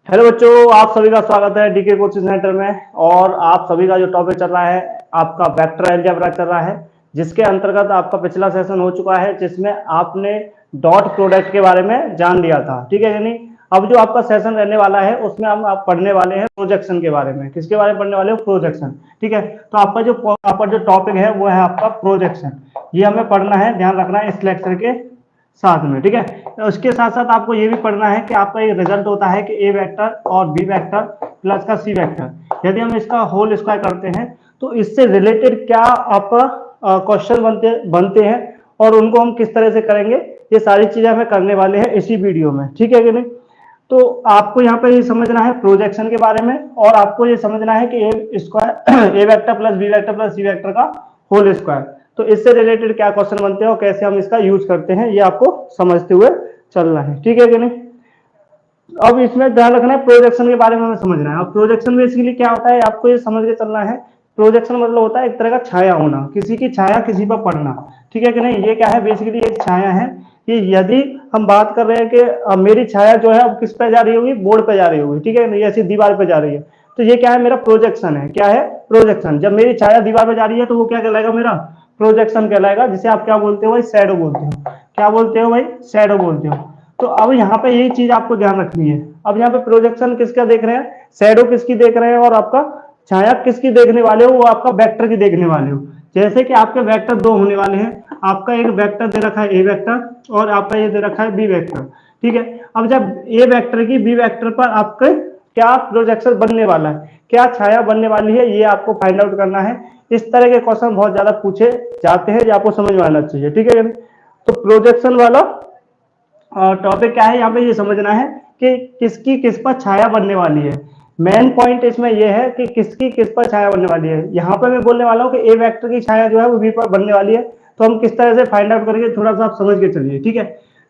Hello बच्चों, आप सभी का स्वागत है डीके कोचिंग सेंटर में। और आप सभी का जो टॉपिक चल रहा है आपका वेक्टर अलजेब्रा चल रहा है, जिसके अंतर्गत आपका पिछला सेशन हो चुका है जिसमें आपने डॉट प्रोडक्ट के बारे में जान लिया था। ठीक है यानी अब जो आपका सेशन रहने वाला है उसमें हम आप पढ़ने वाले हैं प्रोजेक्शन के बारे में। किसके बारे में पढ़ने वाले हो? प्रोजेक्शन। ठीक है, तो आपका जो टॉपिक है वो है आपका प्रोजेक्शन। ये हमें पढ़ना है, ध्यान रखना है इस लेक्चर के साथ में। ठीक है, उसके साथ साथ आपको ये भी पढ़ना है कि आपका एक रिजल्ट होता है कि ए वेक्टर और बी वेक्टर प्लस का सी वेक्टर, यदि हम इसका होल स्क्वायर करते हैं तो इससे रिलेटेड क्या आपका क्वेश्चन बनते हैं और उनको हम किस तरह से करेंगे, ये सारी चीजें हमें करने वाले हैं इसी वीडियो में। ठीक है कि नहीं? तो आपको यहाँ पे ये समझना है प्रोजेक्शन के बारे में, और आपको ये समझना है कि a square a vector plus B vector plus C vector का होल स्क्वायर, तो इससे रिलेटेड क्या क्वेश्चन बनते हैं और कैसे हम इसका यूज करते हैं, ये आपको समझते हुए चलना है। ठीक है कि नहीं? अब इसमें ध्यान रखना है प्रोजेक्शन के बारे में हमें समझना है। अब प्रोजेक्शन बेसिकली क्या होता है आपको ये समझ के चलना है। प्रोजेक्शन मतलब होता है एक तरह का छाया होना, किसी की छाया किसी पर पड़ना। ठीक है कि नहीं? ये क्या है? बेसिकली एक छाया है कि यदि हम बात कर रहे हैं कि मेरी छाया जो है अब किस पे जा रही होगी? बोर्ड पे जा रही होगी। ठीक है, ऐसी दीवार पे जा रही है, तो ये क्या है? मेरा प्रोजेक्शन है। क्या है? प्रोजेक्शन। जब मेरी छाया दीवार पे जा रही है तो वो क्या कहलाएगा? मेरा प्रोजेक्शन कहलाएगा, जिसे आप क्या बोलते हो भाई? शैडो बोलते हो। क्या बोलते हो भाई? शैडो बोलते हो। तो अब यहाँ पे यही चीज आपको ध्यान रखनी है। अब यहाँ पे प्रोजेक्शन किसका देख रहे हैं, शैडो किसकी देख रहे हैं, और आपका छाया किसकी देखने वाले हो? वो आपका वेक्टर की देखने वाले हो। जैसे कि आपके वेक्टर दो होने वाले हैं, आपका एक वेक्टर दे रखा है ए वेक्टर और आपका ये दे रखा है बी वेक्टर। ठीक है, अब जब ए वेक्टर की बी वेक्टर पर आपके क्या प्रोजेक्शन बनने वाला है, क्या छाया बनने वाली है, ये आपको फाइंड आउट करना है। इस तरह के क्वेश्चन बहुत ज्यादा पूछे जाते हैं, ये आपको समझ में आना चाहिए। ठीक है, तो प्रोजेक्शन वाला टॉपिक क्या है यहाँ पे ये समझना है कि किसकी किस पर छाया बनने वाली है। मेन पॉइंट इसमें ये है कि किसकी किस पर छाया बनने वाली है। यहाँ पर मैं बोलने वाला हूँ कि ए वेक्टर की छाया जो है वो बी पर बनने वाली है, तो हम किस तरह से फाइंड आउट करेंगे थोड़ा सा आप समझ के चलिए। ठीक है,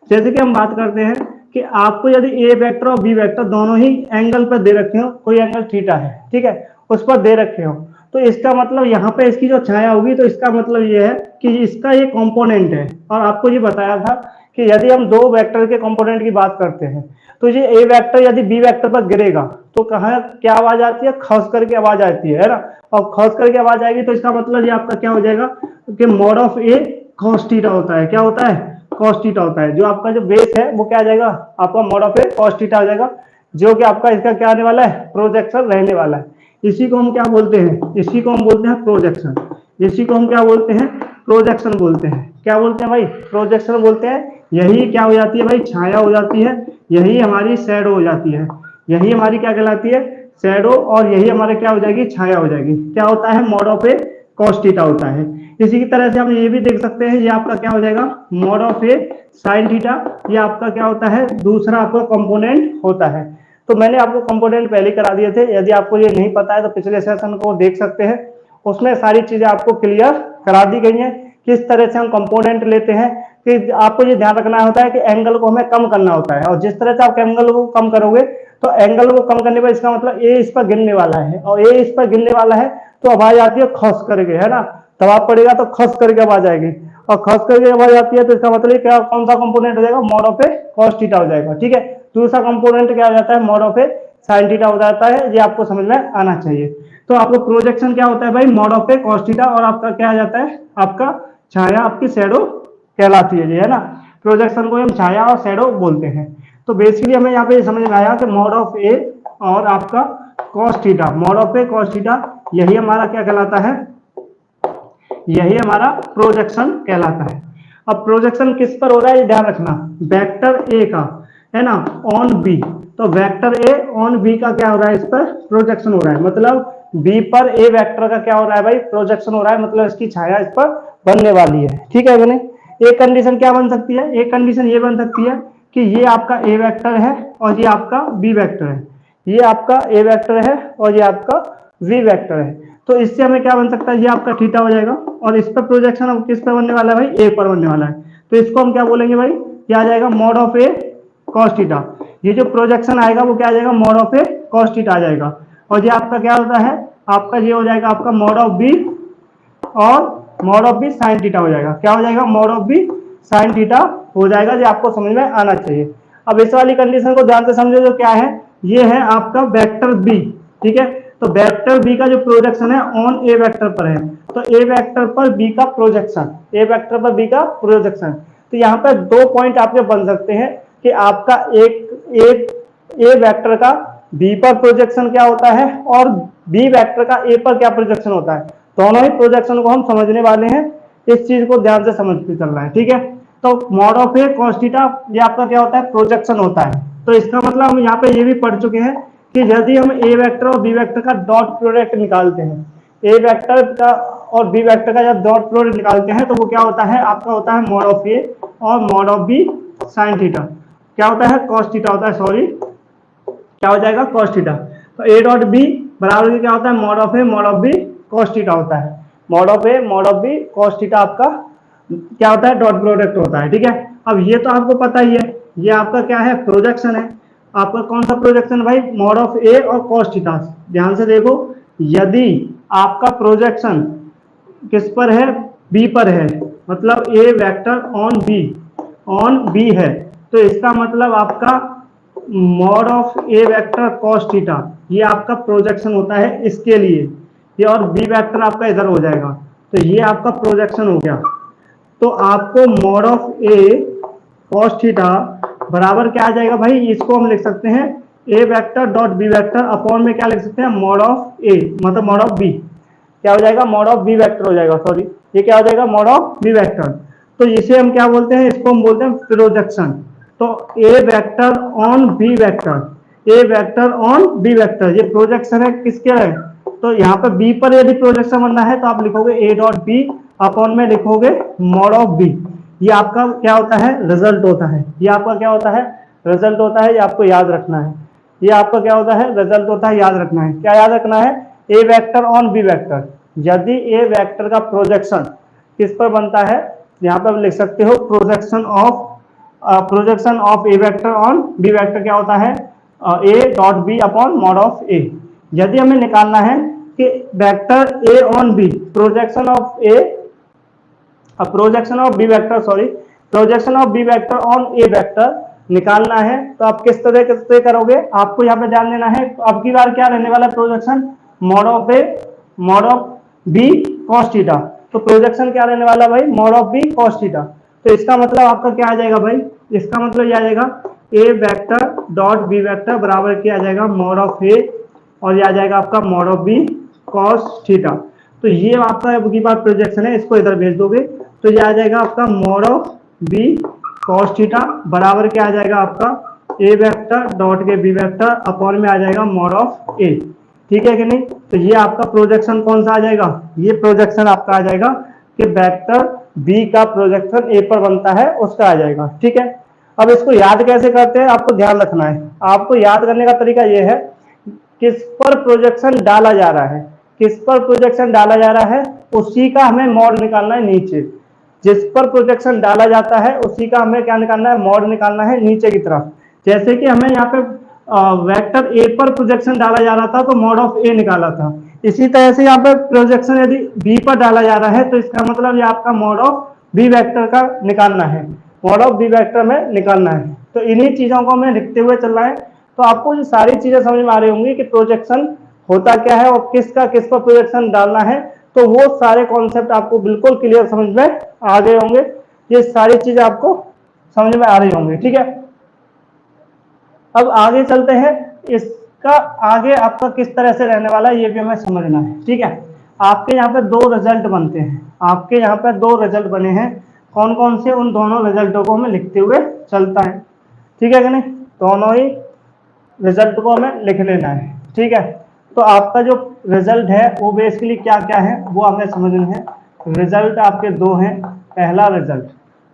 जैसे कि हम बात करते हैं कि आपको यदि ए वेक्टर और बी वेक्टर दोनों ही एंगल पर दे रखे हो, कोई एंगल थीटा है, ठीक है, उस पर दे रखे हो, तो इसका मतलब यहाँ पे इसकी जो छाया होगी, तो इसका मतलब ये है कि इसका ये कंपोनेंट है। और आपको ये बताया था कि यदि हम दो वेक्टर के कंपोनेंट की बात करते हैं तो ये ए वेक्टर यदि बी वेक्टर पर गिरेगा तो कहाँ क्या आवाज आती है? खस करके आवाज आती है ना। और खस करके आवाज आएगी तो इसका मतलब ये आपका क्या हो जाएगा कि mod of a cos theta होता है। क्या होता है? कॉस थीटा होता है। जो आपका जो बेस है वो क्या आ जाएगा? आपका mod of a cos theta हो जाएगा, जो कि आपका इसका क्या आने वाला है? प्रोजेक्शन रहने वाला है। इसी को हम क्या बोलते हैं? इसी को हम बोलते हैं प्रोजेक्शन। इसी को हम क्या बोलते हैं? प्रोजेक्शन बोलते हैं। क्या बोलते हैं भाई? प्रोजेक्शन बोलते हैं। यही क्या हो जाती है भाई? छाया हो जाती है। यही हमारी शैडो हो जाती है। यही हमारी क्या कहलाती है? शैडो। और यही हमारे क्या हो जाएगी? छाया हो जाएगी। क्या होता है? Mod of a cos theta होता है। इसी की तरह से हम ये भी देख सकते हैं, ये आपका क्या हो जाएगा? Mod of A sine theta. ये आपका क्या होता है? दूसरा आपका कंपोनेंट होता है। तो मैंने आपको कंपोनेंट पहले करा दिए थे, यदि आपको ये नहीं पता है तो पिछले सेशन को देख सकते हैं, उसमें सारी चीजें आपको क्लियर करा दी गई हैं किस तरह से हम कंपोनेंट लेते हैं। कि आपको ये ध्यान रखना होता है कि एंगल को हमें कम करना होता है, और जिस तरह से आप एंगल को कम करोगे तो एंगल को कम करने पर इसका मतलब ए इस पर गिरने वाला है, और ए इस पर गिरने वाला है तो आवाज आती है खस करके, है ना। दबाव पड़ेगा तो खस करके आवाज आएगी, और खस करके आवाज आती है तो इसका मतलब क्या, कौन सा कंपोनेंट हो जाएगा? Mod of a cos theta हो जाएगा। ठीक है, दूसरा कंपोनेंट क्या हो जाता है? Mod of A sign theta हो जाता है। ये आपको समझ में आना चाहिए। तो आपको प्रोजेक्शन क्या होता है भाई? Mod of a cos theta, और आपका क्या आ जाता है? आपका छाया, आपकी शैडो कहलाती है, है ना। प्रोजेक्शन को हम छाया और शैडो बोलते हैं। तो बेसिकली हमें यहाँ पे समझ में आया कि मॉड ऑफ ए और आपका cos theta, mod of a cos theta, यही हमारा क्या कहलाता है? यही हमारा प्रोजेक्शन कहलाता है। अब प्रोजेक्शन किस पर हो रहा है ये ध्यान रखना, वेक्टर ए का, है ना, ऑन बी। तो वेक्टर ए ऑन बी का क्या हो रहा है? इस पर प्रोजेक्शन हो रहा है, मतलब बी पर ए वेक्टर का क्या हो रहा है भाई? प्रोजेक्शन हो रहा है, मतलब इसकी छाया इस पर बनने वाली है। ठीक है कि नहीं? एक कंडीशन क्या बन सकती है? एक कंडीशन ये बन सकती है कि ये आपका ए वेक्टर है और ये आपका बी वेक्टर है। ये आपका ए वेक्टर है और ये आपका वी वेक्टर है। तो इससे हमें क्या बन सकता है? ये आपका थीटा हो जाएगा, और इस पर प्रोजेक्शन अब किस पर बनने वाला है भाई? ए पर बनने वाला है। तो इसको हम क्या बोलेंगे भाई? क्या आ जाएगा? Mod of a cos theta. ये जो प्रोजेक्शन आएगा वो क्या आ जाएगा? Mod of a cos theta आ जाएगा। और ये आपका क्या होता है? आपका ये हो जाएगा आपका मॉड ऑफ बी, और mod of B sine theta हो जाएगा। क्या हो जाएगा? Mod of B sine theta हो जाएगा। ये आपको समझ में आना चाहिए। अब इस वाली कंडीशन को ध्यान से समझो, जो क्या है ये है आपका वेक्टर बी, ठीक है। तो वेक्टर बी का जो प्रोजेक्शन है ऑन ए वेक्टर पर है, तो ए वेक्टर पर बी का प्रोजेक्शन, ए वेक्टर पर बी का प्रोजेक्शन। तो यहाँ पर 2 पॉइंट आपके बन सकते हैं कि आपका एक ए वेक्टर का बी पर प्रोजेक्शन क्या होता है और बी वेक्टर का ए पर क्या प्रोजेक्शन होता है। दोनों ही प्रोजेक्शन को हम समझने वाले हैं, इस चीज को ध्यान से समझते चलना है, ठीक है। तो mod of A cos theta ये आपका क्या होता है, प्रोजेक्शन होता है। तो इसका मतलब हम यहाँ पे ये भी पढ़ चुके हैं कि यदि हम ए वेक्टर और बी वेक्टर का डॉट प्रोडक्ट निकालते हैं, ए वेक्टर का और बी वेक्टर का जब डॉट प्रोडक्ट निकालते हैं तो वो क्या होता है, आपका होता है मॉड ऑफ ए और mod of B sine theta. क्या होता है, cos थीटा होता है, सॉरी क्या हो जाएगा, cos थीटा। तो ए डॉट बी बराबर क्या होता है, mod of A mod of B cos theta होता है। Mod of A mod of B cos theta आपका क्या होता है, डॉट प्रोडक्ट होता है, ठीक है। अब ये तो आपको पता ही है, ये आपका क्या है, प्रोजेक्शन है। आपका कौन सा प्रोजेक्शन भाई, मॉड ऑफ ए और cos थीटा। ध्यान से देखो, यदि आपका प्रोजेक्शन किस पर है, बी पर है, मतलब ए वेक्टर ऑन बी है, तो इसका मतलब आपका mod of A vector cos theta ये आपका प्रोजेक्शन होता है इसके लिए, ये और बी वेक्टर आपका इधर हो जाएगा, तो ये आपका प्रोजेक्शन हो गया। तो आपको mod of A cos theta बराबर क्या आ जाएगा भाई, इसको हम लिख सकते हैं A vector dot B vector upon में क्या लिख सकते हैं, मॉड ऑफ ए मतलब मॉड ऑफ बी, क्या हो जाएगा, मॉड ऑफ बी वेक्टर हो जाएगा, सॉरी ये क्या हो जाएगा, मॉड ऑफ बी वेक्टर। तो इसे हम क्या बोलते हैं, इसको हम बोलते हैं प्रोजेक्शन। तो A vector on B vector, A vector on B vector, ये प्रोजेक्शन है किसके है, तो यहाँ पे बी पर यदि प्रोजेक्शन बनना है तो आप लिखोगे ए डॉट बी अपॉन में लिखोगे मॉड ऑफ बी। ये आपका क्या होता है, रिजल्ट होता है, ये आपका क्या होता है, रिजल्ट होता है, ये आपको याद रखना है। ये आपका क्या होता है, रिजल्ट होता है, याद रखना है। क्या याद रखना है, A vector on B vector, यदि ए वेक्टर का प्रोजेक्शन किस पर बनता है, यहाँ पर लिख सकते हो projection of A vector on B vector क्या होता है, A dot B upon mod of A. यदि हमें निकालना है कि vector A on B, projection of A projection of B vector, sorry projection of B vector on A vector निकालना है, तो आप किस तरह से करोगे, आपको यहाँ पे ध्यान देना है। अब की बार क्या रहने वाला है, projection mod of A mod of B cos theta. तो प्रोजेक्शन क्या रहने वाला भाई, mod of B cos theta. तो इसका मतलब आपका क्या आ जाएगा भाई, इसका मतलब यह आ जाएगा A vector dot B vector बराबर क्या आ जाएगा, मॉड ऑफ ए और यह आ जाएगा आपका mod of B cos theta. तो ये आपका अब की बार प्रोजेक्शन है, इसको इधर भेज दोगे तो ये आ जाएगा आपका mod of B cos theta बराबर क्या आ जाएगा आपका ए वेक्टर डॉट के बी वेक्टर अपॉन में आ जाएगा मॉड ऑफ ए, ठीक है कि नहीं। तो ये आपका प्रोजेक्शन कौन सा आ जाएगा, ये प्रोजेक्शन आपका आ जाएगा कि वेक्टर बी का प्रोजेक्शन ए पर बनता है उसका आ जाएगा, ठीक है। अब इसको याद कैसे करते हैं, आपको ध्यान रखना है। आपको याद करने का तरीका ये है, किस पर प्रोजेक्शन डाला जा रहा है, किस पर प्रोजेक्शन डाला जा रहा है उसी का हमें मॉड निकालना है नीचे। जिस पर प्रोजेक्शन डाला जाता है उसी का हमें क्या निकालना है, मॉड निकालना है नीचे की तरफ। जैसे कि हमें यहाँ पे वेक्टर ए पर प्रोजेक्शन डाला जा रहा था तो मॉड ऑफ ए निकाला था, इसी तरह से यहाँ पे प्रोजेक्शन यदि बी पर डाला जा रहा है तो इसका मतलब ये आपका मॉड ऑफ बी वेक्टर का निकालना है, मॉड ऑफ बी वेक्टर में निकालना है। तो इन्हीं चीजों को हमें लिखते हुए चलना है। तो आपको ये सारी चीजें समझ में आ रही होंगी कि प्रोजेक्शन होता क्या है और किसका किस पर प्रोजेक्शन डालना है, तो वो सारे कॉन्सेप्ट आपको बिल्कुल क्लियर समझ में आ गए होंगे, ये सारी चीजें आपको समझ में आ रही होंगी, ठीक है। अब आगे चलते हैं, इसका आगे आपका किस तरह से रहने वाला है ये भी हमें समझना है, ठीक है। आपके यहाँ पे 2 रिजल्ट बनते हैं, आपके यहाँ पे 2 रिजल्ट बने हैं, कौन कौन से, उन दोनों रिजल्टों को हमें लिखते हुए चलता है, ठीक है कि नहीं। दोनों ही रिजल्ट को हमें लिख लेना है, ठीक है। तो आपका जो रिजल्ट है वो बेसिकली क्या क्या है वो हमें समझना है। रिजल्ट आपके 2 हैं, पहला रिजल्ट,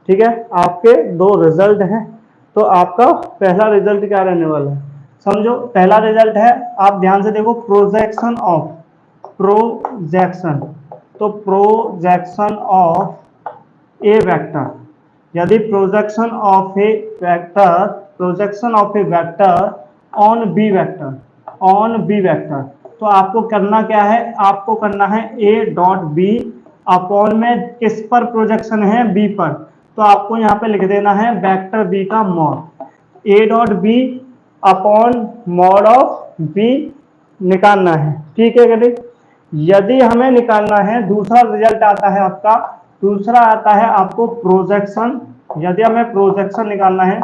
ठीक है, आपके 2 रिजल्ट हैं। तो आपका पहला रिजल्ट क्या रहने वाला है, समझो। पहला रिजल्ट है, आप ध्यान से देखो, प्रोजेक्शन तो प्रोजेक्शन ऑफ ए वेक्टर, यदि projection of A vector on B vector, तो आपको करना क्या है, आपको करना है ए डॉट बी अपॉन में किस पर प्रोजेक्शन है, बी पर, तो आपको यहाँ पे लिख देना है वेक्टर बी का mod. A dot B upon mod of B निकालना है। ठीक है कि नहीं? यदि हमें निकालना है, दूसरा रिजल्ट आता है आपका, दूसरा आता है आपको प्रोजेक्शन। यदि हमें प्रोजेक्शन निकालना है,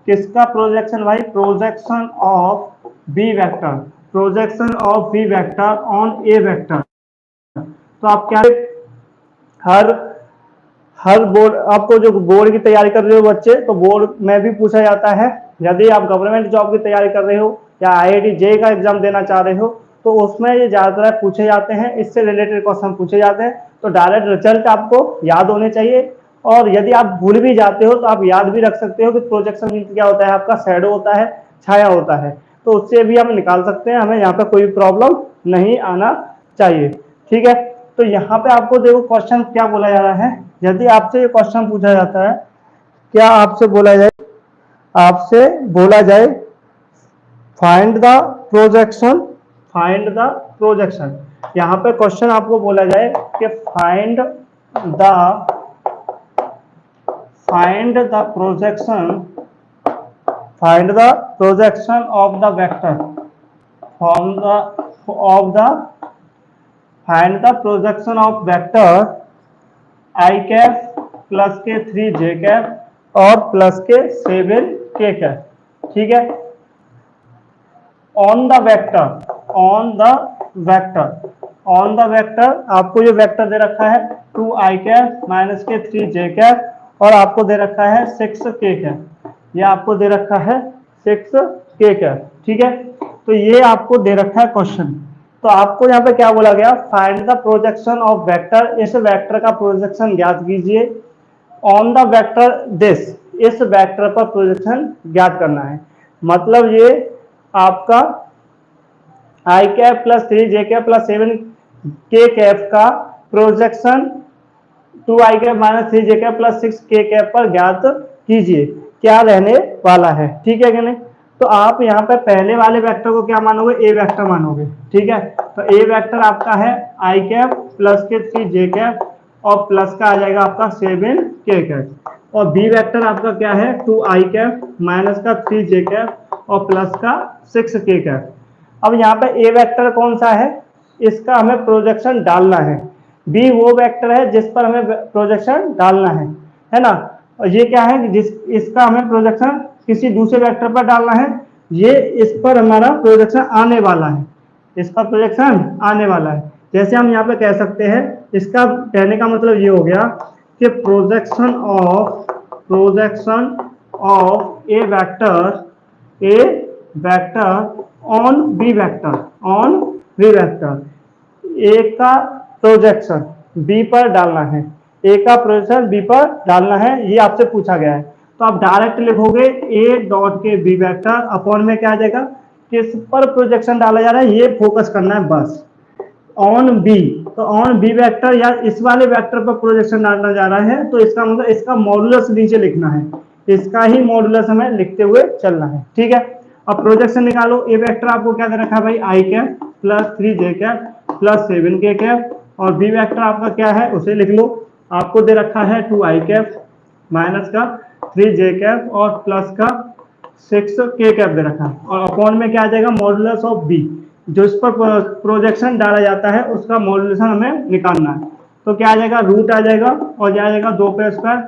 किसका प्रोजेक्शन भाई? Projection of B vector, projection of B vector on A vector. तो आप क्या, हर हर बोर्ड, आपको जो बोर्ड की तैयारी कर रहे हो बच्चे, तो बोर्ड में भी पूछा जाता है। यदि आप गवर्नमेंट जॉब की तैयारी कर रहे हो या IIT JEE का एग्जाम देना चाह रहे हो, तो उसमें ये ज्यादातर पूछे जाते हैं, इससे रिलेटेड क्वेश्चन पूछे जाते हैं। तो डायरेक्ट रिजल्ट आपको याद होने चाहिए, और यदि आप भूल भी जाते हो तो आप याद भी रख सकते हो कि प्रोजेक्शन मीन क्या होता है, आपका शैडो होता है, छाया होता है। तो उससे भी हम निकाल सकते हैं, हमें यहाँ पे कोई प्रॉब्लम नहीं आना चाहिए। ठीक है, तो यहाँ पे आपको देखो क्वेश्चन क्या बोला जा रहा है। यदि आपसे ये क्वेश्चन पूछा जाता है, क्या आपसे बोला जाए find the projection, find the projection. यहाँ पे क्वेश्चन आपको बोला जाए कि find the projection, find the projection of the vector from the find the projection of vector I cap plus के 3 जे कैप और प्लस के 7 के कैप। ठीक है, on the vector, on the vector, on the vector, आपको ये vector दे रखा है 2 आई कैप माइनस के 3 जे कैप, और आपको दे रखा है 6 के कैप, ये आपको दे रखा है 6 के कैप। ठीक है, तो ये आपको दे रखा है क्वेश्चन। तो आपको यहाँ पे क्या बोला गया? Find the projection of vector, इस वेक्टर का प्रोजेक्शन ज्ञात कीजिए। ऑन द वेक्टर दिस, इस वेक्टर पर प्रोजेक्शन ज्ञात करना है। मतलब ये आपका आई कैप प्लस 3 जे कैप प्लस 7 के कैप का प्रोजेक्शन 2 आई कैप माइनस 3 जे कैप प्लस 6 के कैप पर ज्ञात कीजिए, क्या रहने वाला है। ठीक है कि नहीं? तो आप यहाँ पे पहले वाले वेक्टर को क्या मानोगे? ए वेक्टर मानोगे। ठीक है, तो ए वेक्टर आपका है आई कैप प्लस के 3 जे कैप और प्लस का आ जाएगा आपका 7 के कैप, और बी वेक्टर आपका क्या है? 2 आई कैप माइनस का 3 जे कैप और प्लस का 6 के कैप। अब यहाँ पे ए वेक्टर कौन सा है? इसका हमें प्रोजेक्शन डालना है। बी वो वेक्टर है जिस पर हमें प्रोजेक्शन डालना है ना? और ये क्या है? जिस इसका हमें प्रोजेक्शन किसी दूसरे वेक्टर पर डालना है, ये इस पर हमारा प्रोजेक्शन आने वाला है, इसका प्रोजेक्शन आने वाला है। जैसे हम यहाँ पे कह सकते हैं, इसका कहने का मतलब ये हो गया कि projection of A vector on B vector, on B vector, A का प्रोजेक्शन बी पर डालना है, ए का प्रोजेक्शन बी पर डालना है, ये आपसे पूछा गया है। तो आप डायरेक्ट लिखोगे ए डॉट के बी वेक्टर अपॉन में क्या आ जाएगा? किस पर प्रोजेक्शन डाला जा रहा है ये फोकस करना है बस, ऑन बी। तो ऑन बी वेक्टर या इस वाले वेक्टर पर प्रोजेक्शन डालना जा रहा है, तो इसका मतलब इसका मॉडुलस नीचे लिखना है, इसका ही मॉडुलस हमें लिखते हुए चलना है। ठीक है, अब प्रोजेक्शन निकालो। ए वेक्टर आपको क्या दे रखा है भाई? आई कैप प्लस 3 जे कैप प्लस 7 के कैप, और बी वेक्टर आपका क्या है उसे लिख लो। आपको दे रखा है 2 आई कैप माइनस का 3 जे कैप और प्लस का 6 के कैप दे रखा है, और अपॉन में क्या आ जाएगा? मॉडुलस ऑफ बी, जो इस पर प्रोजेक्शन डाला जाता है उसका मॉड्यूलेशन हमें निकालना है। तो क्या आ जाएगा? रूट आ जाएगा, और यह आ जाएगा 2 पे स्क्वायर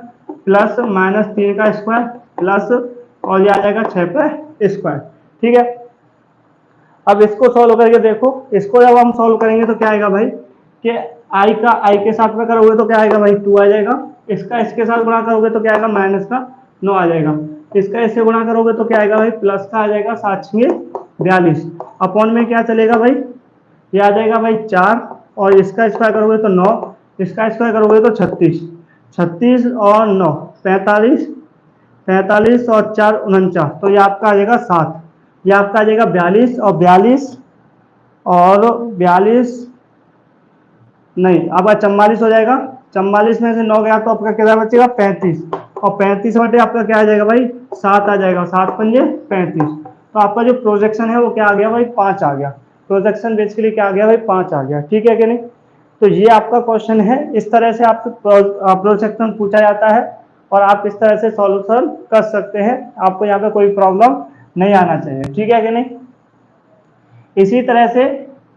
प्लस माइनस 3 का स्क्वायर प्लस, और यह आ जाएगा 6 पे स्क्वायर। ठीक है, अब इसको सॉल्व करके देखो। इसको जब हम सॉल्व करेंगे तो क्या आएगा भाई कि आई का आई के साथ में करोगे तो क्या आएगा भाई? 2 आ जाएगा। इसका इसके साथ गुणा करोगे तो क्या आएगा? माइनस का 9 आ जाएगा। इसका इससे गुणा करोगे तो क्या आएगा भाई? प्लस का आ जाएगा 7×42। अपॉन में क्या चलेगा भाई? ये आ जाएगा भाई 4, और इसका स्क्वायर करोगे तो 9, इसका स्क्वायर करोगे तो 36, 36 और 9 45, 45 और 4 49, तो ये आपका आ जाएगा 7, ये आपका आ जाएगा 42, और 42 नहीं, अब 44 हो जाएगा। 44 में से 9 गया तो आपका क्या बचेगा? 35, और 35 बटे आपका क्या आ जाएगा भाई? 7 आ जाएगा। 7 पंजे 35, तो आपका जो प्रोजेक्शन है वो क्या आ गया भाई? 5 आ गया। प्रोजेक्शन बेसिकली क्या आ गया भाई? 5 आ गया। ठीक है कि नहीं? तो ये आपका क्वेश्चन है। इस तरह से आपसे प्रोजेक्शन पूछा जाता है और आप इस तरह से सॉल्यूशन कर सकते हैं, आपको यहाँ पे कोई प्रॉब्लम नहीं आना चाहिए, ठीक है कि नहीं। इसी तरह से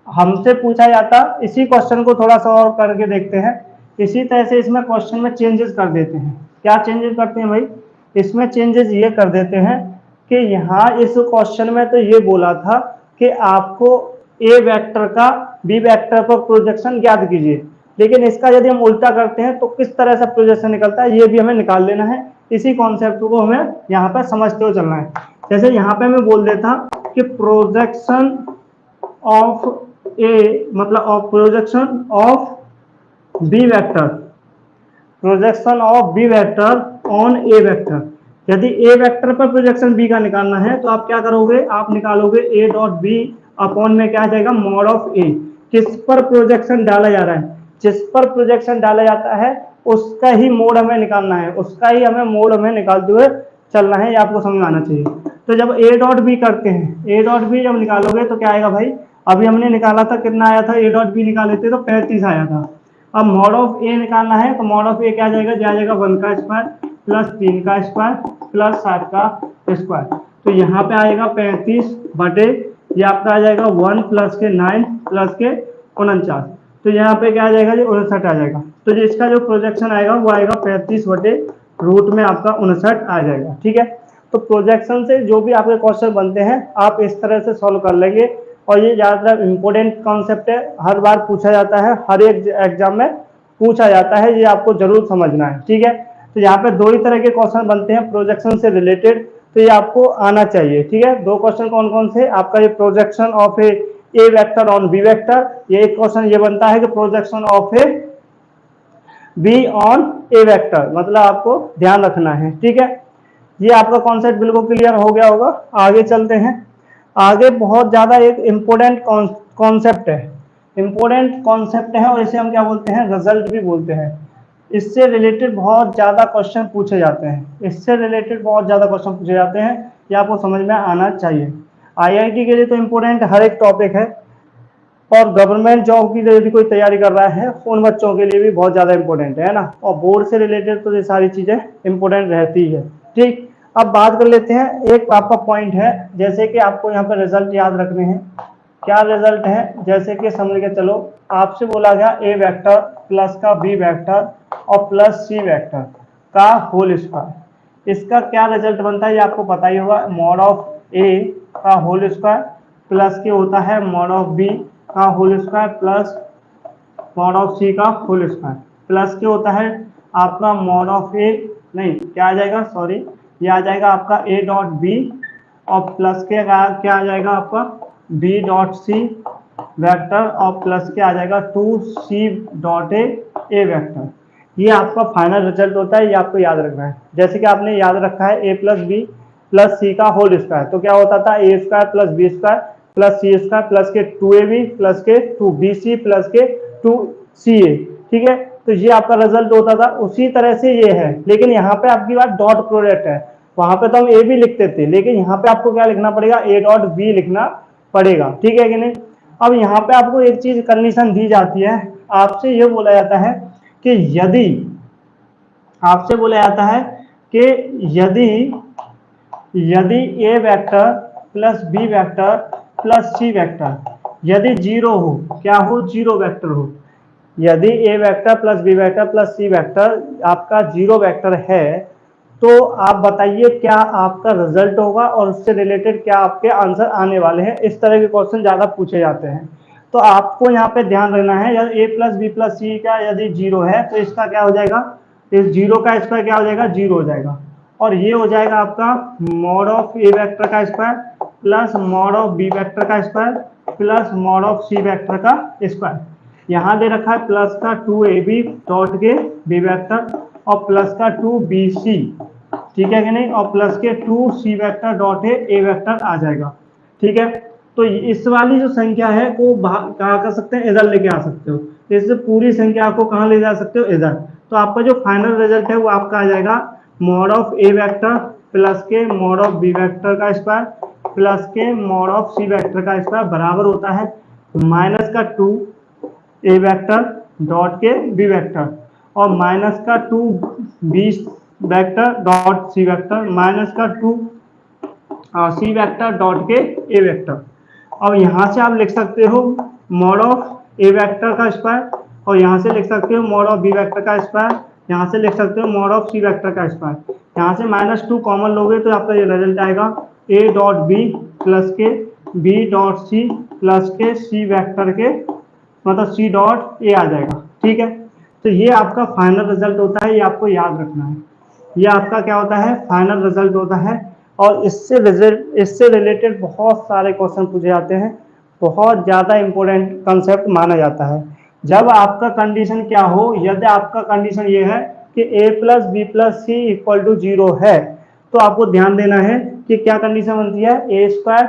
हमसे पूछा जाता, इसी क्वेश्चन को थोड़ा सा और करके देखते हैं। इसी तरह से इसमें क्वेश्चन में चेंजेस कर देते हैं। क्या चेंजेस करते हैं भाई, इसमें चेंजेस ये कर देते हैं कि यहाँ इस क्वेश्चन में तो ये बोला था कि आपको ए वेक्टर का बी वेक्टर पर प्रोजेक्शन ज्ञात कीजिए, लेकिन इसका यदि हम उल्टा करते हैं तो किस तरह से प्रोजेक्शन निकलता है ये भी हमें निकाल लेना है। इसी कॉन्सेप्ट को हमें यहाँ पर समझते हुए चलना है। जैसे यहाँ पे मैं बोल देता कि प्रोजेक्शन ऑफ ए, मतलब of projection of B vector, projection of B vector on A vector. यदि ए वेक्टर पर प्रोजेक्शन बी का निकालना है तो आप क्या करोगे, आप निकालोगे ए डॉट बी अपॉन में क्या आ जाएगा, मॉड ऑफ ए। किस पर प्रोजेक्शन डाला जा रहा है, जिस पर प्रोजेक्शन डाला जाता है उसका ही मोड हमें निकालना है, उसका ही हमें मोड हमें निकालते हुए चलना है, ये आपको समझ में आना चाहिए। तो जब ए डॉट बी करते हैं, ए डॉट बी जब निकालोगे तो क्या आएगा भाई, अभी हमने निकाला था कितना आया था, ए डॉट बी निकाले थे तो 35 आया था। अब मॉड ऑफ ए निकालना है तो मॉड ऑफ ए क्या जाएगा, जाएगा 1 का स्क्वायर प्लस 3 का स्क्वायर प्लस 7 का स्क्वायर। तो यहाँ पे आएगा 35 बटे, ये आपका आ जाएगा 1 प्लस के 9 प्लस के 49, तो यहाँ पे क्या आ जाएगा, जो 59 आ जाएगा। तो जो इसका जो प्रोजेक्शन आएगा वो आएगा 35 बटे रूट में आपका 59 आ जाएगा, ठीक है। तो प्रोजेक्शन से जो भी आपके क्वेश्चन बनते हैं आप इस तरह से सॉल्व कर लेंगे, और ये ज़्यादातर इम्पोर्टेंट कॉन्सेप्ट है, हर बार पूछा जाता है, हर एक एग्जाम में पूछा जाता है, ये आपको जरूर समझना है, ठीक है। तो यहाँ पे दो ही तरह के क्वेश्चन बनते हैं प्रोजेक्शन से रिलेटेड, तो ये आपको आना चाहिए, ठीक है। दो क्वेश्चन कौन कौन से, आपका ये projection of A vector on B vector, ये एक क्वेश्चन ये बनता है कि projection of A B on A vector, मतलब आपको ध्यान रखना है, ठीक है। ये आपका कॉन्सेप्ट बिल्कुल क्लियर हो गया होगा। आगे चलते हैं। आगे बहुत ज्यादा एक इम्पोर्टेंट कॉन्सेप्ट है, इम्पोर्टेंट कॉन्सेप्ट है, और इसे हम क्या बोलते हैं, रिजल्ट भी बोलते हैं। इससे रिलेटेड बहुत ज्यादा क्वेश्चन पूछे जाते हैं, इससे रिलेटेड बहुत ज्यादा क्वेश्चन पूछे जाते हैं, ये आपको समझ में आना चाहिए। आईआईटी के लिए तो इम्पोर्टेंट हर एक टॉपिक है, और गवर्नमेंट जॉब की यदि कोई तैयारी कर रहा है उन बच्चों के लिए भी बहुत ज़्यादा इंपॉर्टेंट है ना, और बोर्ड से रिलेटेड तो ये सारी चीज़ें इंपॉर्टेंट रहती है, ठीक। अब बात कर लेते हैं, एक आपका पॉइंट है, जैसे कि आपको यहाँ पर रिजल्ट याद रखने हैं। क्या रिजल्ट है, जैसे कि समझ के चलो, आपसे बोला गया ए वेक्टर प्लस का बी वेक्टर और प्लस सी वेक्टर का होल स्क्वायर, इसका क्या रिजल्ट बनता है ये आपको पता ही होगा। मॉड ऑफ ए का होल स्क्वायर प्लस के होता है मॉड ऑफ बी का whole square plus mod of C का होल स्क्वायर, प्लस के होता है आपका मॉड ऑफ ए, नहीं क्या आ जाएगा, सॉरी, ये आ जाएगा आपका ए डॉट बी, और प्लस के क्या आ जाएगा आपका बी डॉट सी वेक्टर, और प्लस के आ जाएगा 2c डॉट ए वेक्टर। ये आपका फाइनल रिजल्ट होता है, ये आपको याद रखना है। जैसे कि आपने याद रखा है A plus B plus C का होल स्क्वायर, तो क्या होता था A square plus B square plus C square plus के 2ab प्लस के 2bc प्लस के 2ca, ठीक है। तो ये आपका रिजल्ट होता था, उसी तरह से ये है, लेकिन यहाँ पे आपकी बात डॉट प्रोडक्ट है, वहां पे तो हम ए भी लिखते थे, लेकिन यहाँ पे आपको क्या लिखना पड़ेगा, ए डॉट बी लिखना पड़ेगा, ठीक है कि नहीं। अब यहाँ पे आपको एक चीज कंडीशन दी जाती है, आपसे ये बोला जाता है कि यदि, आपसे बोला जाता है कि यदि A vector plus B vector plus C vector यदि जीरो हो, क्या हो, जीरो वेक्टर हो, यदि A vector plus B vector plus C vector आपका जीरो वेक्टर है, तो आप बताइए क्या आपका रिजल्ट होगा और उससे रिलेटेड क्या आपके आंसर आने वाले हैं। इस तरह के क्वेश्चन ज्यादा पूछे जाते हैं, तो आपको यहाँ पे ध्यान रखना है, यदि ए प्लस बी प्लस सी का यदि जीरो है तो इसका क्या हो जाएगा, इस जीरो का स्क्वायर क्या हो जाएगा, जीरो हो जाएगा, और ये हो जाएगा आपका मॉड ऑफ ए वेक्टर का square plus mod of B vector का square plus mod of C vector का स्क्वायर। यहाँ दे रखा है प्लस का 2ab डॉट के बी वेक्टर और प्लस का 2bc, ठीक है कि नहीं, और प्लस के 2c vector dot A vector आ जाएगा, ठीक है। तो इस वाली जो संख्या है वो कहाँ कर सकते हैं, इधर लेके आ सकते हो, इस पूरी संख्या को कहाँ ले जा सकते हो, इधर। तो आपका जो फाइनल रिजल्ट है वो आपका आ जाएगा mod of A vector plus के मॉड ऑफ बी वेक्टर का स्क्वायर प्लस के मॉड ऑफ सी वेक्टर का स्क्वायर बराबर होता है माइनस का 2 ए वेक्टर डॉट के बी वेक्टर और माइनस का 2 B vector dot C vector minus का 2 सी वेक्टर डॉट के ए वेक्टर। अब यहाँ से आप लिख सकते हो मॉड ऑफ ए वेक्टर का स्क्वायर, और यहाँ से लिख सकते हो मॉड ऑफ बी वेक्टर का स्क्वायर, यहाँ से लिख सकते हो मॉड ऑफ सी वेक्टर का स्क्वायर। यहाँ से -2 कॉमन लोगे तो आपका ये रिजल्ट आएगा ए डॉट बी प्लस के बी डॉट सी प्लस के सी वेक्टर के, मतलब सी डॉट ए आ जाएगा। ठीक है, तो ये आपका फाइनल रिजल्ट होता है, ये आपको याद रखना है। ये आपका क्या होता है, फाइनल रिजल्ट होता है। और इससे रिलेटेड बहुत सारे क्वेश्चन पूछे जाते हैं, बहुत ज़्यादा इंपॉर्टेंट कंसेप्ट माना जाता है। जब आपका कंडीशन क्या हो, यदि आपका कंडीशन ये है कि a plus B plus C equal to 0 है, तो आपको ध्यान देना है कि क्या कंडीशन बनती है, ए स्क्वायर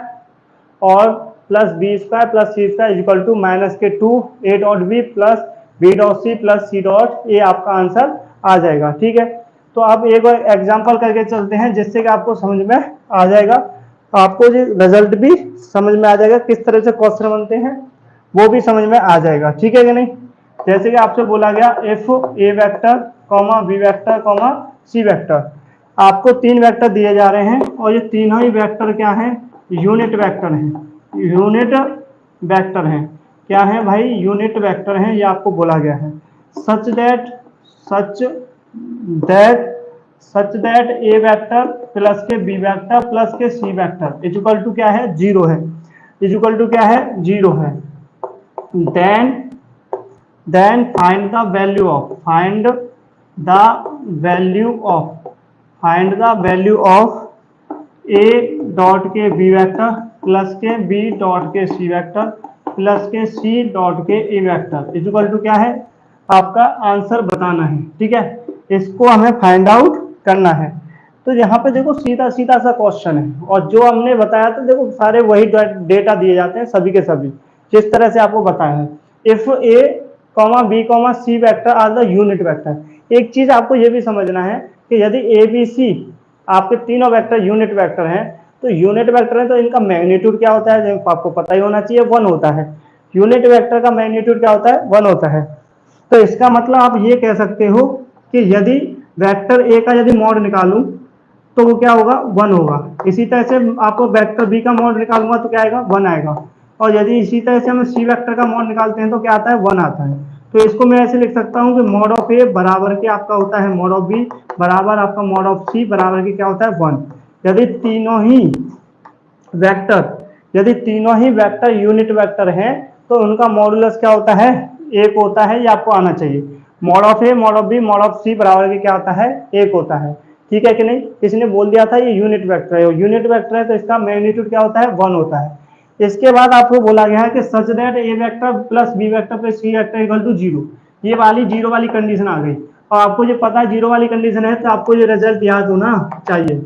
और plus B square plus C square equal to -2 A dot B plus B dot C plus C dot A, आपका आंसर आ जाएगा। ठीक है, तो आप एक और एग्जांपल करके चलते हैं जिससे कि आपको समझ में आ जाएगा, आपको जो रिजल्ट भी समझ में आ जाएगा, किस तरह से क्वेश्चन बनते हैं वो भी समझ में आ जाएगा। ठीक है कि नहीं। जैसे कि आपसे बोला गया F A vector comma B vector comma C vector, आपको 3 वेक्टर दिए जा रहे हैं और ये तीनों ही वेक्टर क्या है, यूनिट वेक्टर हैं। यूनिट वेक्टर हैं, क्या है भाई, यूनिट वेक्टर हैं, ये आपको बोला गया है। सच दैट ए वेक्टर प्लस के बी वेक्टर प्लस के सी वेक्टर इक्वल टू क्या है, 0 है, इक्वल टू क्या है, 0 है। Then find the value of A dot के बी वेक्टर प्लस के बी डॉट के सी वेक्टर प्लस के सी डॉट के ए वेक्टर इक्वल टू क्या है, आपका आंसर बताना है। ठीक है, इसको हमें फाइंड आउट करना है। तो यहाँ पे देखो सीधा सीधा सा क्वेश्चन है, और जो हमने बताया था देखो सारे वही डेटा दिए जाते हैं सभी के सभी, जिस तरह से आपको बताया है। If A comma B comma C vector are the unit vector, एक चीज आपको ये भी समझना है कि यदि ए बी सी आपके तीनों वेक्टर यूनिट वेक्टर हैं, तो यूनिट वेक्टर है तो इनका मैग्नीट्यूड क्या होता है, जो आपको पता ही होना चाहिए, 1 होता है। यूनिट वेक्टर का मैग्नीट्यूड क्या होता है, 1 होता है। तो इसका मतलब आप ये कह सकते हो कि यदि वेक्टर ए का यदि मॉड निकालूं तो वो क्या होगा, 1 होगा। इसी तरह से आपको वेक्टर बी का मॉड निकालूंगा तो क्या आएगा, 1 आएगा। और यदि इसी तरह से हम सी वेक्टर का मॉड निकालते हैं तो क्या आता है, 1 आता है। तो इसको मैं ऐसे लिख सकता हूँ कि मॉड ऑफ ए बराबर के आपका होता है मॉड ऑफ बी बराबर आपका मॉड ऑफ सी बराबर के क्या होता है, 1। यदि तीनों ही वेक्टर यूनिट वेक्टर हैं तो उनका मॉडुलस क्या होता है, 1 होता है। ये आपको आना चाहिए। Mod of A mod of B mod of C बराबर के क्या होता है, 1 होता है। ठीक है कि नहीं। इसने बोल दिया था ये यूनिट वेक्टर है, यूनिट वेक्टर है तो इसका मैग्नीट्यूड क्या होता है, 1 होता है। इसके बाद आपको बोला गया है कि such that A vector plus B vector plus C vector equal to 0। ये वाली 0 वाली कंडीशन आ गई, और आपको ये पता है 0 वाली कंडीशन है तो आपको ये रिजल्ट याद होना चाहिए।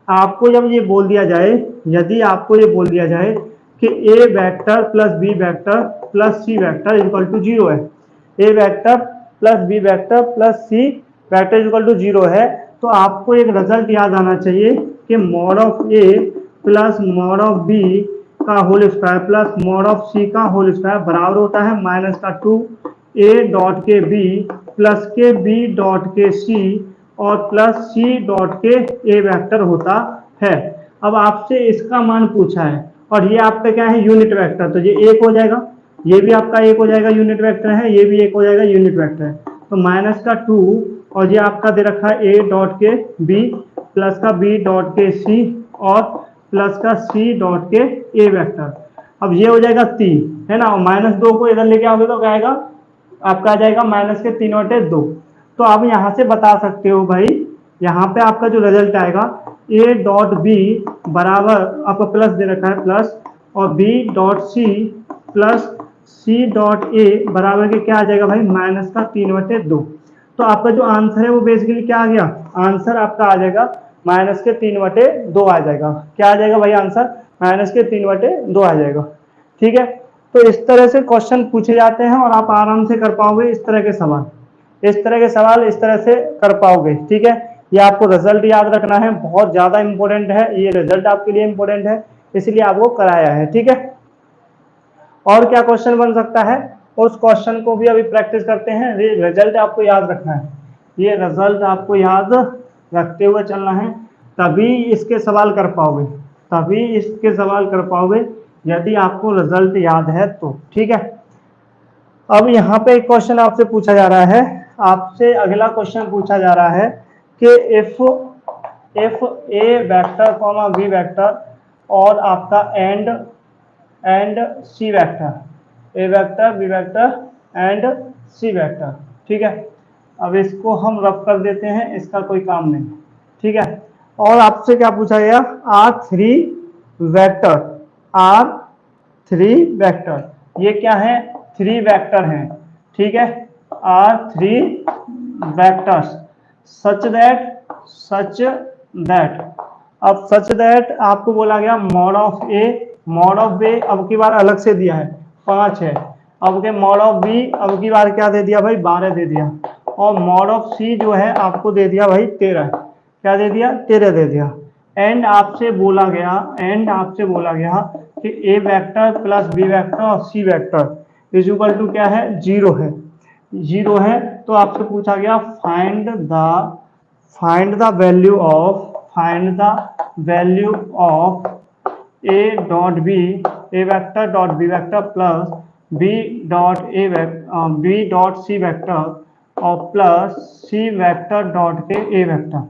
आपको जब ये बोल दिया जाए, यदि आपको ये बोल दिया जाए कि A vector plus B vector plus C vector equal to 0 है, A vector plus B vector plus C vector equal to 0 है, तो आपको एक रिजल्ट याद आना चाहिए कि mod of A plus mod of B का whole square plus mod of C का होल स्क्वायर बराबर होता है -2 ए डॉट के बी प्लस के बी डॉट के सी और प्लस सी डॉट के ए वेक्टर होता है। अब आपसे इसका मान पूछा है और ये आपका क्या है, यूनिट वेक्टर, तो ये 1 हो जाएगा, ये भी आपका 1 हो जाएगा, यूनिट वेक्टर है, ये भी 1 हो जाएगा, यूनिट वेक्टर है। तो -2 और ये आपका दे रखा है ए डॉट के बी प्लस का बी डॉट के सी और प्लस का सी डॉट के ए वेक्टर। अब ये हो जाएगा 3 है ना, और -2 को इधर लेके आओगे तो क्या आएगा, आपका आ जाएगा -3/2। तो आप यहाँ से बता सकते हो भाई, यहाँ पे आपका जो रिजल्ट आएगा ए डॉट बी बराबर आपको प्लस दे रखा है प्लस, और B dot C plus C dot A बराबर के क्या आ जाएगा भाई, -3/2। तो आपका जो आंसर है वो बेसिकली क्या आ गया, आंसर आपका आ जाएगा -3/2 आ जाएगा। क्या आ जाएगा भाई आंसर, -3/2 आ जाएगा। ठीक है, तो इस तरह से क्वेश्चन पूछे जाते हैं और आप आराम से कर पाओगे इस तरह के सवाल, इस तरह से कर पाओगे। ठीक है, ये आपको रिजल्ट याद रखना है, बहुत ज्यादा इंपॉर्टेंट है ये रिजल्ट, आपके लिए इंपॉर्टेंट है, इसलिए आपको कराया है। ठीक है, और क्या क्वेश्चन बन सकता है, उस क्वेश्चन को भी अभी प्रैक्टिस करते हैं। ये रिजल्ट आपको याद रखना है, ये रिजल्ट आपको याद रखते हुए चलना है, तभी इसके सवाल कर पाओगे, तभी इसके सवाल कर पाओगे यदि आपको रिजल्ट याद है तो। ठीक है, अब यहाँ पे एक क्वेश्चन आपसे पूछा जा रहा है, आपसे अगला क्वेश्चन पूछा जा रहा है कि if A vector comma B vector और आपका and C vector, A vector B vector and C vector. ठीक है, अब इसको हम रफ कर देते हैं, इसका कोई काम नहीं। ठीक है, और आपसे क्या पूछा गया, आर थ्री वेक्टर, ये क्या है, थ्री वेक्टर हैं। ठीक है, are three vectors such that, अब सच दैट आपको बोला गया मॉड ऑफ ए अब की बार अलग से दिया है 5 है, अब के मॉड ऑफ बी अब की बार क्या दे दिया भाई 12 दे दिया, और मॉड ऑफ सी जो है आपको दे दिया भाई 13, क्या दे दिया 13 दे दिया। एंड आपसे बोला गया कि A vector plus B vector और C vector is equal to क्या है, जीरो है। तो आपसे पूछा गया find the value of A dot B, A vector dot B vector plus B dot C vector और प्लस सी वेक्टर डॉट के ए वेक्टर।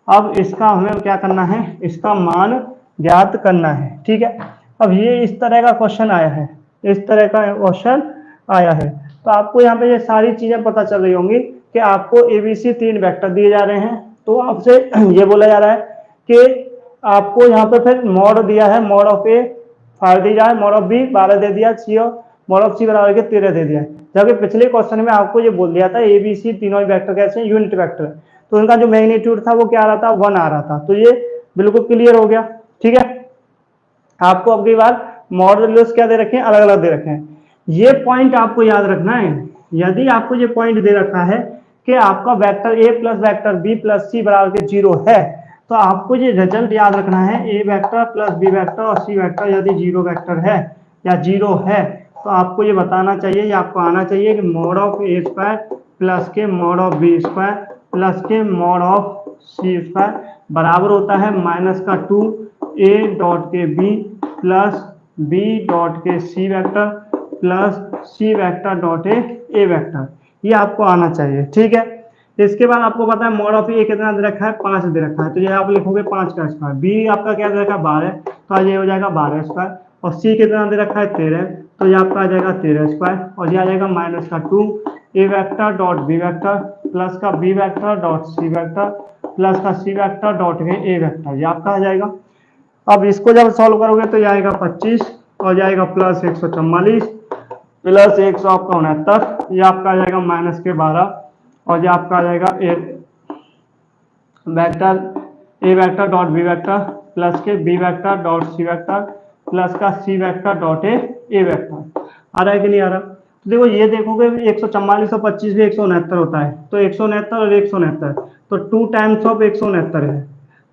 अब इसका हमें क्या करना है, इसका मान ज्ञात करना है। ठीक है, अब ये इस तरह का क्वेश्चन आया है, तो आपको यहाँ पे ये सारी चीजें पता चल रही होंगी कि आपको एबीसी 3 वेक्टर दिए जा रहे हैं, तो आपसे ये बोला जा रहा है कि आपको यहाँ पे फिर मॉड दिया है, मॉड ऑफ ए 5 दी जाए, मॉड ऑफ बी 12 दे दिया, सी और मॉड ऑफ सी बराबर के 13 दे दिया, जबकि पिछले क्वेश्चन में आपको ये बोल दिया था एबीसी तीनों वेक्टर कैसे हैं, यूनिट वेक्टर, तो उनका जो मैग्नीट्यूड था वो क्या आ रहा था, 1 आ रहा था। तो ये बिल्कुल क्लियर हो गया। ठीक है, आपको अब की बार मॉडुलस क्या दे रखे हैं, अलग अलग दे रखे हैं। ये पॉइंट आपको याद रखना है, यदि आपको ये पॉइंट दे रखा है कि आपका vector A plus vector B plus C बराबर के 0 है, तो आपको ये रिजल्ट याद रखना है, A vector plus B vector और सी वेक्टर यदि 0 वेक्टर है या 0 है, तो आपको ये बताना चाहिए, या आपको आना चाहिए कि mod of A square plus के mod of B square plus के मॉड ऑफ सी स्क्वायर बराबर होता है -2 ए डॉट के बी प्लस बी डॉट के C vector plus C vector dot A vector, ये आपको आना चाहिए। ठीक है, इसके बाद आपको पता है मॉड ऑफ ए कितना दे रखा है, 5 दे रखा है, तो ये आप लिखोगे 5 का स्क्वायर, बी आपका क्या दे रखा है 12, तो ये हो जाएगा 12 स्क्वायर, और सी कितना दे रखा है 13, तो ये आपका आ जाएगा 13 स्क्वायर, और ये आ जाएगा -2 A vector dot B vector plus का B vector dot C vector plus का C vector dot A vector, ये आपका आ जाएगा। अब इसको जब सॉल्व करोगे तो ये आएगा 25 और जाएगा प्लस 144 प्लस 169, ये आपका आ जाएगा -12, और ये आपका आ जाएगा A vector dot B vector plus के B vector dot C vector plus का C vector dot A vector. आ रहा है कि नहीं आ रहा? तो देखो ये देखोगे 144 और 25 भी 169 होता है, तो 169 और 169, तो 2 टाइम्स ऑफ 169 है,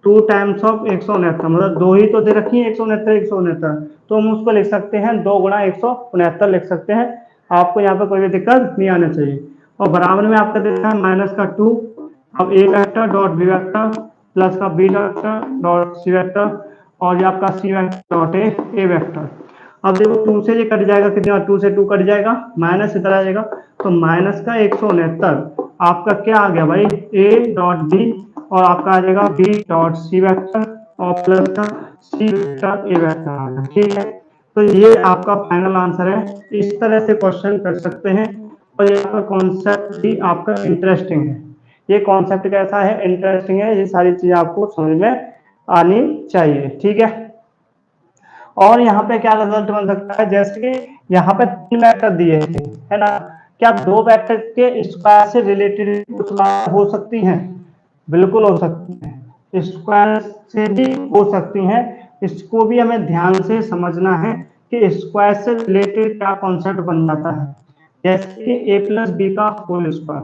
2 टाइम्स ऑफ 169, मतलब 2 ही तो दे रखी है 169, तो हम उसको लिख सकते हैं 2 गुणा 169 लिख सकते हैं। आपको यहाँ पे कोई भी दिक्कत नहीं आना चाहिए। और बराबर में आपका देता है -2, अब A vector dot B vector plus का B vector dot C vector और ये आपका C vector dot A vector. अब देखो 2 से ये कट जाएगा, कितना 2 से 2 कट जाएगा, माइनस इधर आ जाएगा, तो माइनस का 169 आपका क्या आ गया भाई, ए डॉट बी और आपका आ जाएगा बी डॉट सी वेक्टर और प्लस का सी वेक्टर ए वेक्टर आ गया। ठीक है, तो ये आपका फाइनल आंसर है। इस तरह से क्वेश्चन कर सकते हैं, और ये आपका कॉन्सेप्ट भी आपका इंटरेस्टिंग है। ये कॉन्सेप्ट कैसा है, इंटरेस्टिंग है, ये सारी चीजें आपको समझ में आनी चाहिए। ठीक है, और यहाँ पे क्या रिजल्ट बन सकता है, जैसे कि यहाँ पे 3 वेक्टर दिए है ना, क्या 2 वेक्टर के स्क्वायर से रिलेटेड हो सकती हैं? बिल्कुल हो सकती हैं, स्क्वायर से भी हो सकती हैं। इसको भी हमें ध्यान से समझना है कि स्क्वायर से रिलेटेड क्या कॉन्सेप्ट बन जाता है, जैसे कि ए प्लस बी का होल स्क्वायर,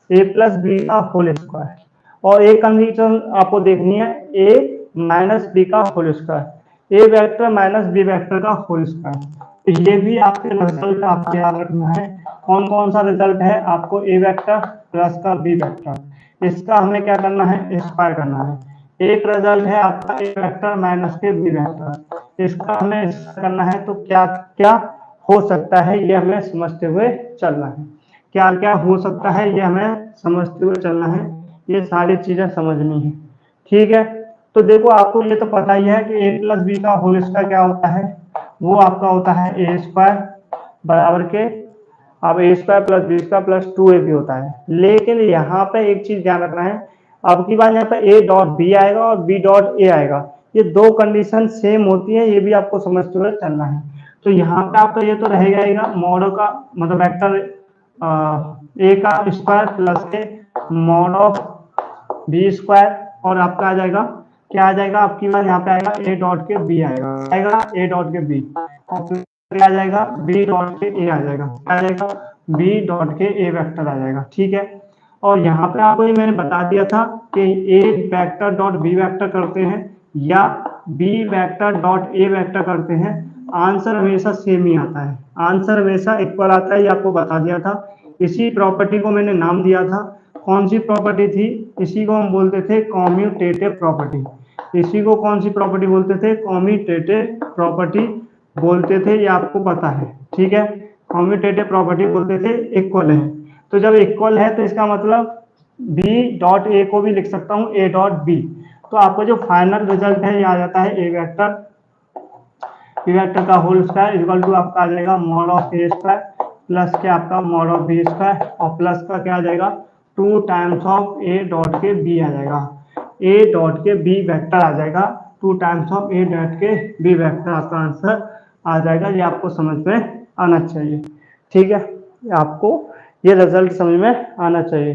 ए प्लस बी का होल स्क्वायर, और एक कंडीशन आपको देखनी है ए माइनस बी का whole square, a vector minus B vector का होल स्क्वायर। ये भी आपके रिजल्ट आपको याद रखना है। कौन कौन सा रिजल्ट है, आपको ए वेक्टर प्लस का बी वेक्टर, इसका हमें क्या करना है, स्क्वायर करना है। एक रिजल्ट है आपका ए वेक्टर माइनस के बी वेक्टर, इसका हमें इसका करना है तो क्या क्या हो सकता है ये हमें समझते हुए चलना है। क्या क्या हो सकता है ये हमें समझते हुए चलना है, ये सारी चीजें समझनी है। ठीक है, तो देखो आपको ये तो पता ही है कि ए प्लस बी का होल स्क्वायर क्या होता है, वो आपका होता है ए स्क्वायर बराबर के, अब A square plus B square plus 2ab भी होता है। लेकिन यहाँ पे एक चीज ध्यान रखना है, अब की बार यहाँ पे ए डॉट बी आएगा और बी डॉट ए आएगा, ये दो कंडीशन सेम होती है, ये भी आपको समझते हुए चलना है। तो यहाँ पे आपका ये तो रहेगा मॉड का मतलब वेक्टर ए का स्क्वायर प्लस के मॉड ऑफ बी स्क्वायर, और आपका आ जाएगा क्या आ जाएगा, आपकी बार यहाँ पे आएगा ए डॉट के बी आएगा ए डॉट के बी, और आ जाएगा बी डॉट के ए आ जाएगा, आ जाएगा बी डॉट के ए वेक्टर आ जाएगा। ठीक है, और यहाँ पे आपको ये मैंने बता दिया था कि A vector dot B vector करते हैं या B vector dot A vector करते हैं, आंसर हमेशा सेम ही आता है, आंसर हमेशा इक्वल आता है, ये आपको बता दिया था। इसी प्रॉपर्टी को मैंने नाम दिया था, कौन सी प्रॉपर्टी थी, इसी को हम बोलते थे कॉम्यूटेटिव प्रॉपर्टी। इसी को कौन सी प्रॉपर्टी बोलते थे, कॉम्यूटेटिव प्रॉपर्टी बोलते थे, ये आपको पता है। ठीक है, कॉम्यूटेटिव प्रॉपर्टी बोलते थे इक्वल है, तो जब इक्वल है तो इसका मतलब बी डॉट ए को भी लिख सकता हूँ ए डॉट बी, तो आपका जो फाइनल रिजल्ट है ये आ जाता है ए वेक्टर, बी वेक्टर का होल स्क्वायर इक्वल टू आपका आ जाएगा mod of A square plus के आपका मॉड ऑफ बी स्क्वायर, और प्लस का क्या आ जाएगा 2 टाइम्स ऑफ ए डॉट के बी आ जाएगा, ए डॉट के बी वेक्टर आ जाएगा, 2 टाइम्स ऑफ ए डॉट के बी वेक्टर आपका आंसर आ जाएगा। ये आपको समझ में आना चाहिए। ठीक है, आपको ये रिजल्ट समझ में आना चाहिए।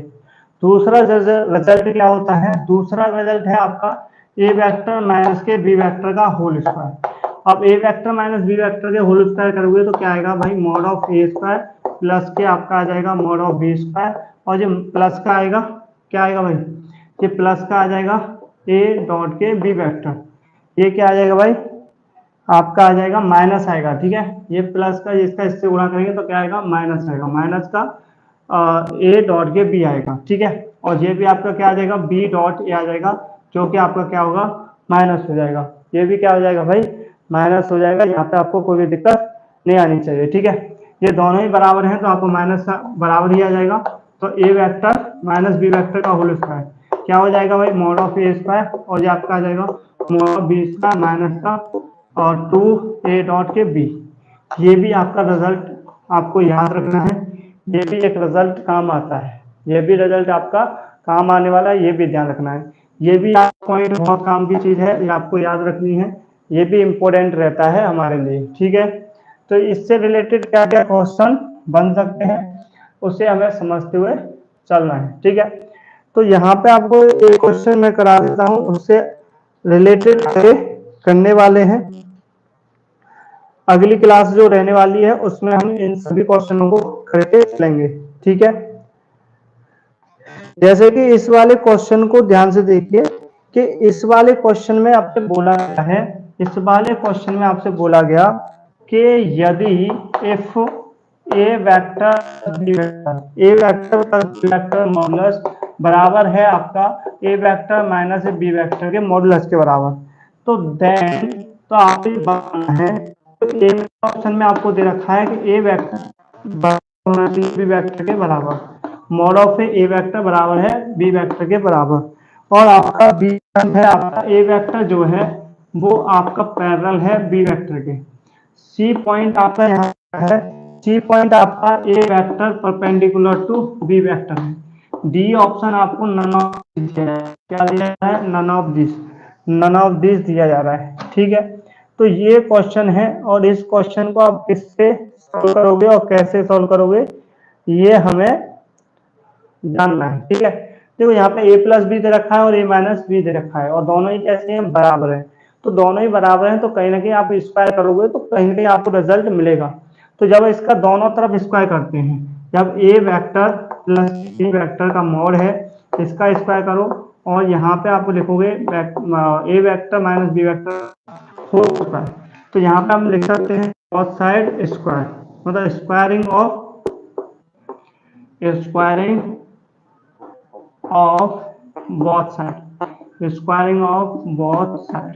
दूसरा रिजल्ट क्या होता है, दूसरा रिजल्ट है आपका ए वेक्टर माइनस के बी वेक्टर का होल स्क्वायर। अब A vector minus B vector के होल स्क्वायर करोगे तो क्या आएगा भाई, mod of A square plus के आपका आ जाएगा मॉड ऑफ बी स्क्वायर, और जो प्लस का आएगा क्या आएगा भाई, ये प्लस का आ जाएगा ए डॉट के बी वेक्टर, ये क्या आ जाएगा भाई आपका आ जाएगा माइनस आएगा। ठीक है, ये प्लस का इसका इससे गुणा करेंगे तो क्या आएगा माइनस आएगा, माइनस का ए डॉट के बी आएगा। ठीक है, और ये भी आपका क्या आ जाएगा बी डॉट ए आ जाएगा, जो कि आपका क्या होगा माइनस हो जाएगा, ये भी क्या हो जाएगा भाई माइनस हो जाएगा। यहाँ पे आपको कोई भी दिक्कत नहीं आनी चाहिए। ठीक है, ये दोनों ही बराबर हैं तो आपको माइनस का बराबर ही आ जाएगा, तो A vector minus B vector का होल स्क्वायर क्या हो जाएगा भाई, मॉड ऑफ ए स्क्वायर, और ये आपका आ जाएगा mod of B square minus का और 2 ए डॉट के बी। ये भी आपका रिजल्ट आपको याद रखना है, ये भी एक रिजल्ट काम आता है, ये भी रिजल्ट आपका काम आने वाला है, ये भी ध्यान रखना है। ये भी पॉइंट बहुत काम की चीज है, ये आपको याद रखनी है, ये भी इम्पोर्टेंट रहता है हमारे लिए। ठीक है, तो इससे रिलेटेड क्या क्या क्वेश्चन बन सकते हैं उसे हमें समझते हुए चलना है। ठीक है, तो यहाँ पे आपको एक क्वेश्चन मैं करा देता हूँ, उससे रिलेटेड करने वाले हैं, अगली क्लास जो रहने वाली है उसमें हम इन सभी क्वेश्चनों को करके चलेंगे। ठीक है, जैसे कि इस वाले क्वेश्चन को ध्यान से देखिए कि इस वाले क्वेश्चन में आपसे बोला गया है, इस वाले क्वेश्चन में आपसे बोला गया कि यदि if A vector A vector plus B vector modulus बराबर है आपका A vector minus B vector के मॉडुलस के बराबर, तो देन तो आपको ये बताना है, तो ए ऑप्शन में आपको दे रखा है कि ए वेक्टर बी वेक्टर के बराबर, मॉड ऑफ ए वेक्टर बराबर है बी वेक्टर के बराबर, और आपका बी है आपका ए वेक्टर जो है वो आपका पैरेलल है बी वेक्टर के। सी पॉइंट आपका यहाँ है, सी पॉइंट आपका A vector perpendicular to B vector है। डी ऑप्शन आपको नन ऑफ क्या दिया जा रहा है, none of this, none of this दिया जा रहा है। ठीक है, तो ये क्वेश्चन है और इस क्वेश्चन को आप किससे सॉल्व करोगे और कैसे सॉल्व करोगे ये हमें जानना है। ठीक है, देखो यहाँ पे ए प्लस बी दे रखा है और ए माइनस बी दे रखा है, और दोनों ही कैसे हैं बराबर हैं, तो दोनों ही बराबर हैं तो कहीं ना कहीं आप स्क्वायर करोगे तो कहीं ना कहीं आपको रिजल्ट मिलेगा। तो जब इसका दोनों तरफ स्क्वायर करते हैं, जब A vector plus B vector का मॉड है इसका स्क्वायर करो, और यहाँ पे आप लिखोगे A vector minus B vector whole square, तो यहाँ पे हम लिख सकते हैं बोथ साइड स्क्वायर, मतलब squaring of both side, squaring of both side,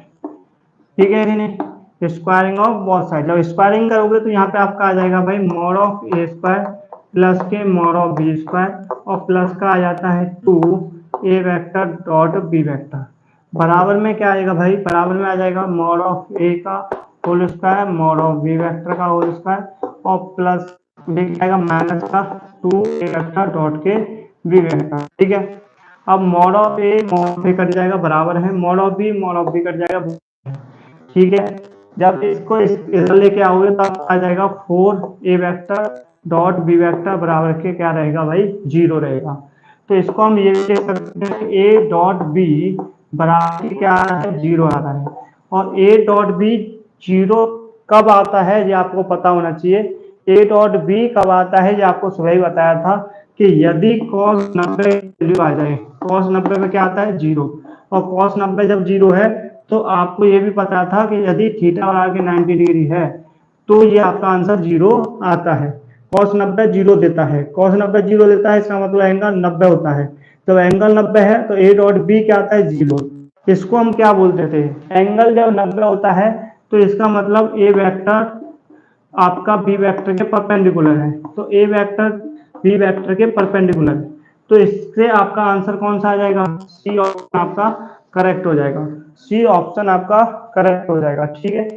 ठीक है कि नहीं, स्क्वायरिंग ऑफ बोथ साइड। जब स्क्वायरिंग करोगे तो यहाँ पे आपका आ जाएगा भाई mod of A square plus के मॉड ऑफ बी स्क्वायर, और प्लस का आ जाता है 2 A vector dot B vector, बराबर में क्या आएगा भाई, बराबर में आ जाएगा मॉड ऑफ ए का whole square mod of B vector का होल स्क्वायर, और प्लस आएगा माइनस का 2 ए वेक्टर डॉट के बी वेक्टर, ठीक है। अब मॉड ऑफ ए कट जाएगा, बराबर है मॉड ऑफ बी कट जाएगा, ठीक है। जब इसको इधर लेके आओगे तब आ जाएगा 4 ए वेक्टर डॉट बी वेक्टर बराबर के क्या रहेगा भाई, 0 रहेगा। तो इसको हम ये कह सकते हैं ए डॉट बी बराबर क्या आ रहा है, 0 आ रहा है। और ए डॉट बी 0 कब आता है ये आपको पता होना चाहिए। ए डॉट बी कब आता है ये आपको सुबह ही बताया था कि यदि cos 90 वैल्यू आ जाए, cos 90 में क्या आता है 0, और cos 90 जब 0 है तो आपको ये भी पता था कि यदि थीटा बराबर के 90 डिग्री है तो ये आपका आंसर 0 आता है। cos 90 0 देता है, cos 90 0 देता है, इसका मतलब एंगल 90 होता है। जब एंगल 90 है तो ए डॉट बी क्या आता है 0। इसको हम क्या बोलते थे, एंगल जब 90 होता है तो इसका मतलब ए वेक्टर आपका बी वेक्टर के परपेंडिकुलर है, तो ए वेक्टर बी वेक्टर के परपेंडिकुलर है, तो इससे आपका आंसर कौन सा आ जाएगा, सी ऑप्शन आपका करेक्ट हो जाएगा, सी ऑप्शन आपका करेक्ट हो जाएगा, ठीक है।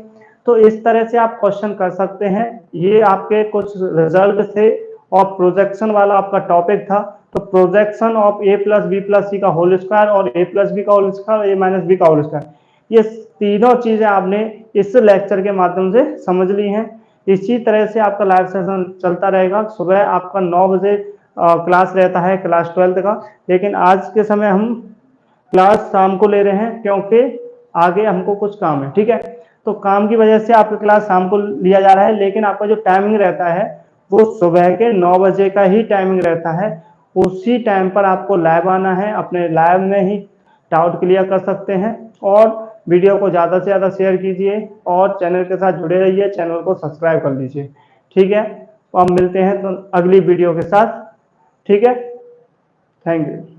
तो इस तरह से आप क्वेश्चन कर सकते हैं। ये आपके कुछ रिजल्ट थे और प्रोजेक्शन वाला आपका टॉपिक था। तो projection of A plus B plus C का होल स्क्वायर और ए प्लस बी का होल स्क्वायर और ए माइनस बी का होल स्क्वायर, ये तीनों चीजें आपने इस लेक्चर के माध्यम से समझ ली हैं। इसी तरह से आपका लाइव सेशन चलता रहेगा। सुबह आपका 9 बजे क्लास रहता है क्लास 12 का, लेकिन आज के समय हम क्लास शाम को ले रहे हैं क्योंकि आगे हमको कुछ काम है, ठीक है। तो काम की वजह से आपका क्लास शाम को लिया जा रहा है, लेकिन आपका जो टाइमिंग रहता है वो सुबह के 9 बजे का ही टाइमिंग रहता है। उसी टाइम पर आपको लाइव आना है, अपने लाइव में ही डाउट क्लियर कर सकते हैं। और वीडियो को ज़्यादा से ज़्यादा शेयर कीजिए और चैनल के साथ जुड़े रहिए, चैनल को सब्सक्राइब कर लीजिए, ठीक है। तो अब मिलते हैं तो अगली वीडियो के साथ, ठीक है। Thank you.